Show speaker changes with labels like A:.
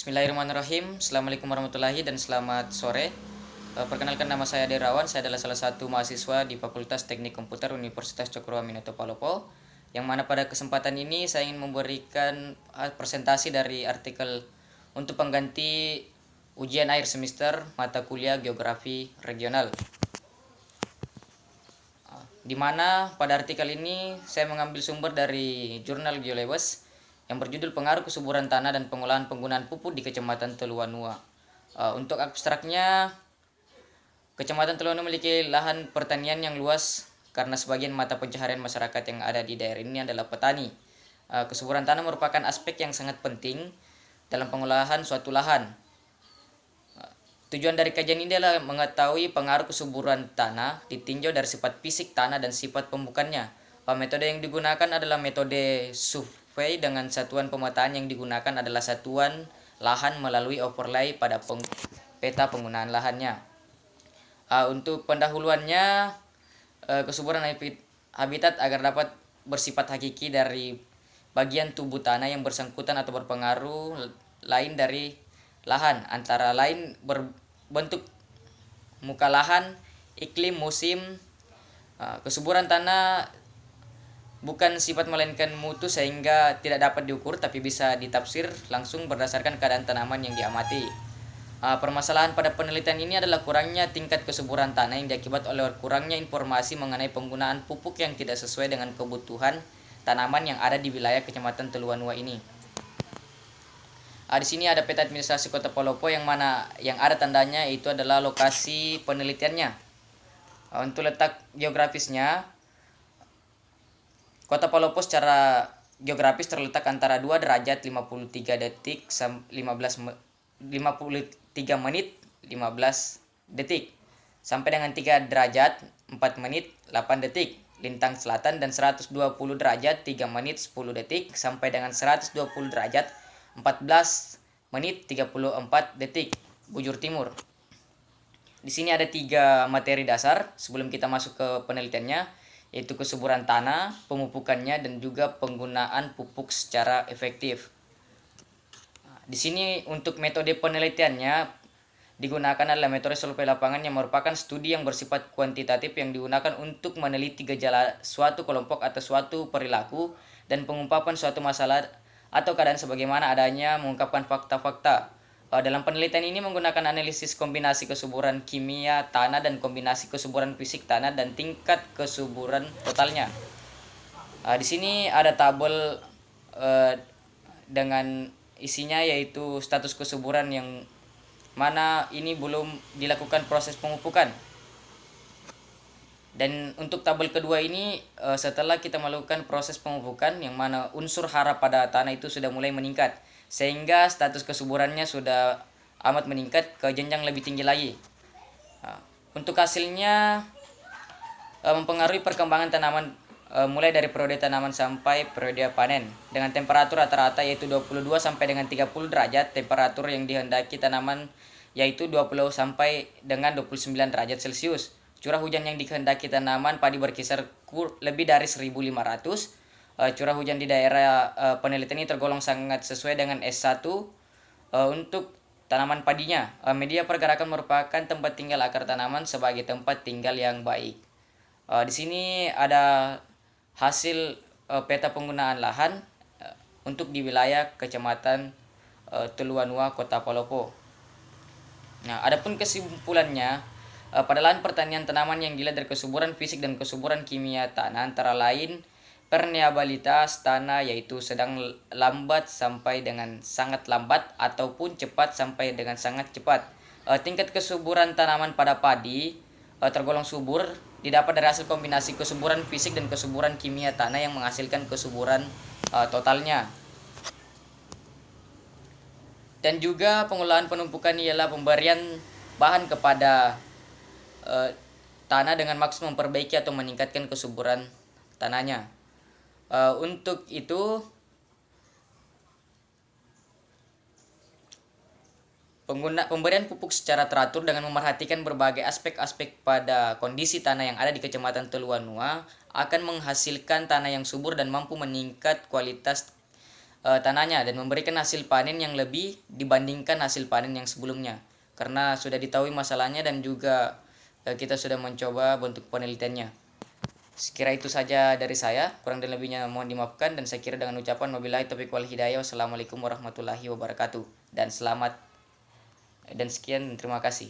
A: Bismillahirrahmanirrahim. Assalamualaikum warahmatullahi dan selamat sore. Perkenalkan, nama saya Derawan. Saya adalah salah satu mahasiswa di Fakultas Teknik Komputer Universitas Cokroaminoto Palopo. Yang mana pada kesempatan ini saya ingin memberikan presentasi dari artikel untuk pengganti ujian akhir semester mata kuliah Geografi Regional. Di mana pada artikel ini saya mengambil sumber dari jurnal Geolabs yang berjudul Pengaruh Kesuburan Tanah dan Pengolahan Penggunaan Pupuk di Kecamatan Teluanua. Untuk abstraknya, Kecamatan Teluanua memiliki lahan pertanian yang luas karena sebagian mata pencaharian masyarakat yang ada di daerah ini adalah petani. Kesuburan tanah merupakan aspek yang sangat penting dalam pengolahan suatu lahan. Tujuan dari kajian ini adalah mengetahui pengaruh kesuburan tanah ditinjau dari sifat fisik tanah dan sifat pembukannya. Metode yang digunakan adalah metode survei dengan satuan pemetaan yang digunakan adalah satuan lahan melalui overlay pada peta penggunaan lahannya. Untuk pendahuluannya, kesuburan habitat agar dapat bersifat hakiki dari bagian tubuh tanah yang bersangkutan atau berpengaruh lain dari lahan, antara lain berbentuk muka lahan, iklim, musim. Kesuburan tanah bukan sifat melainkan mutu sehingga tidak dapat diukur tapi bisa ditafsir langsung berdasarkan keadaan tanaman yang diamati. Permasalahan pada penelitian ini adalah kurangnya tingkat kesuburan tanah yang diakibat oleh kurangnya informasi mengenai penggunaan pupuk yang tidak sesuai dengan kebutuhan tanaman yang ada di wilayah Kecamatan Teluanua ini. Di sini ada peta administrasi Kota Palopo yang mana yang ada tandanya itu adalah lokasi penelitiannya. Untuk letak geografisnya, Kota Palopo secara geografis terletak antara 2 derajat 53 detik 53 menit 15 detik sampai dengan 3 derajat 4 menit 8 detik lintang selatan dan 120 derajat 3 menit 10 detik sampai dengan 120 derajat 14 menit 34 detik bujur timur. Di sini ada 3 materi dasar sebelum kita masuk ke penelitiannya, yaitu kesuburan tanah, pemupukannya, dan juga penggunaan pupuk secara efektif. Di sini untuk metode penelitiannya digunakan adalah metode survei lapangan yang merupakan studi yang bersifat kuantitatif yang digunakan untuk meneliti gejala suatu kelompok atau suatu perilaku dan pengungkapan suatu masalah atau keadaan sebagaimana adanya, mengungkapkan fakta-fakta. Dalam penelitian ini menggunakan analisis kombinasi kesuburan kimia tanah dan kombinasi kesuburan fisik tanah dan tingkat kesuburan totalnya. Di sini ada tabel dengan isinya yaitu status kesuburan yang mana ini belum dilakukan proses pemupukan. Dan untuk tabel kedua ini setelah kita melakukan proses pemupukan yang mana unsur hara pada tanah itu sudah mulai meningkat sehingga status kesuburannya sudah amat meningkat ke jenjang lebih tinggi lagi. Untuk hasilnya mempengaruhi perkembangan tanaman mulai dari periode tanaman sampai periode panen dengan temperatur rata-rata yaitu 22 sampai dengan 30 derajat, temperatur yang dihendaki tanaman yaitu 20 sampai dengan 29 derajat Celcius. Curah hujan yang dikehendaki tanaman padi berkisar lebih dari 1.500. Curah hujan di daerah penelitian ini tergolong sangat sesuai dengan S1 untuk tanaman padinya. Media pergerakan merupakan tempat tinggal akar tanaman sebagai tempat tinggal yang baik. Di sini ada hasil peta penggunaan lahan untuk di wilayah Kecamatan Teluanua, Kota Palopo. Nah, adapun kesimpulannya, pada lahan pertanian tanaman yang dilihat dari kesuburan fisik dan kesuburan kimia tanah antara lain permeabilitas tanah yaitu sedang lambat sampai dengan sangat lambat ataupun cepat sampai dengan sangat cepat. Tingkat kesuburan tanaman pada padi tergolong subur didapat dari hasil kombinasi kesuburan fisik dan kesuburan kimia tanah yang menghasilkan kesuburan totalnya. Dan juga pengolahan penumpukan ialah pemberian bahan kepada tanah dengan maksud memperbaiki atau meningkatkan kesuburan tanahnya. Untuk itu pemberian pupuk secara teratur dengan memerhatikan berbagai aspek-aspek pada kondisi tanah yang ada di Kecamatan Teluanua akan menghasilkan tanah yang subur dan mampu meningkat kualitas tanahnya dan memberikan hasil panen yang lebih dibandingkan hasil panen yang sebelumnya. Karena sudah diketahui masalahnya dan juga kita sudah mencoba bentuk penelitiannya. Sekira itu saja dari saya, kurang dan lebihnya mohon dimaafkan, dan saya kira dengan ucapan wabillahi taufiq wal hidayah, wassalamualaikum warahmatullahi wabarakatuh, dan selamat dan sekian, terima kasih.